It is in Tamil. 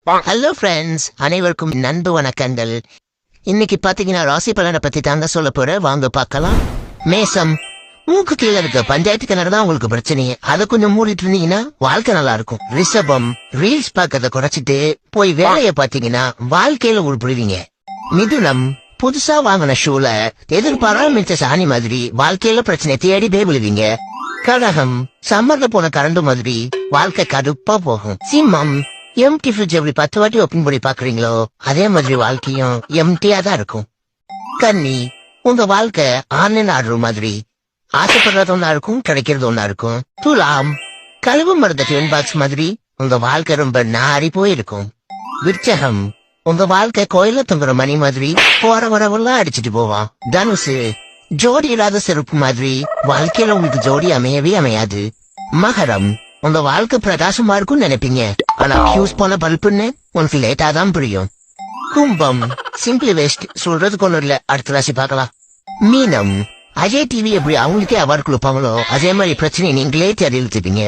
ஹலோ ஃப்ரெண்ட்ஸ், அனைவருக்கும் நண்பு வணக்கங்கள். இன்னைக்கு பாத்தீங்கன்னா ராசி பலனை பத்தி தாங்க சொல்ல போற, வாங்க பார்க்கலாம். மேசம், மூக்கு கீழே இருக்க பஞ்சாயத்து கிணறு தான் உங்களுக்கு பிரச்சனையே. அதை கொஞ்சம் மூடிட்டு இருந்தீங்கன்னா வாழ்க்கை நல்லா இருக்கும். ரிஷபம், ரீல்ஸ் பார்க்கறத குறைச்சிட்டு போய் வேலையை பாத்தீங்கன்னா வாழ்க்கையில உருப்பிடுவீங்க. மிதுனம், புதுசா வாங்கின ஷூல எதிர்பாராம சாணி மாதிரி வாழ்க்கையில பிரச்சனை தேடி விழுவீங்க. கடகம், சம்மர்ல போன கரண்டு மாதிரி வாழ்க்கை கடுப்பா போகும். சிம்மம், எம்டி ஃப்ரிட்ஜ் எப்படி 10 வாட்டி ஓப்பன் பண்ணி பாக்குறீங்களோ அதே மாதிரி வாழ்க்கையும் எம்டியா தான் இருக்கும். கன்னி, உங்க வாழ்க்கை ஆன்லைன் ஆர்டர் மாதிரி ஆசைப்படுறது ஒன்னா இருக்கும், கிடைக்கிறது ஒன்னா இருக்கும். துலாம், கழுவு மருந்த டியூன் பாக்ஸ் மாதிரி உங்க வாழ்க்கை ரொம்ப நாரி போயிருக்கும். விருச்சகம், உங்க வாழ்க்கை கோயில தொங்குற மணி மாதிரி போற வரவெல்லாம் அடிச்சிட்டு போவான். தனுசு, ஜோடி இல்லாத செருப்பு மாதிரி வாழ்க்கையில உங்களுக்கு ஜோடி அமையவே அமையாது. மகரம், உங்க வாழ்க்கை பிரகாசமா இருக்கும்னு நினைப்பீங்க, ஆனா ஃபியூஸ் போன பல்புன்னு உனக்கு லேட்டா தான் புரியும். கும்பம், சிம்பிளி வேஸ்ட், சொல்றதுக்கு ஒண்ணும் இல்ல, அடுத்த ராசி பார்க்கலாம். மீனம், அஜய் டிவி எப்படி அவங்களுக்கே அவார்டு கொடுப்பாங்களோ அதே மாதிரி பிரச்சனை நீங்களே தேடி இழுத்துப்பீங்க.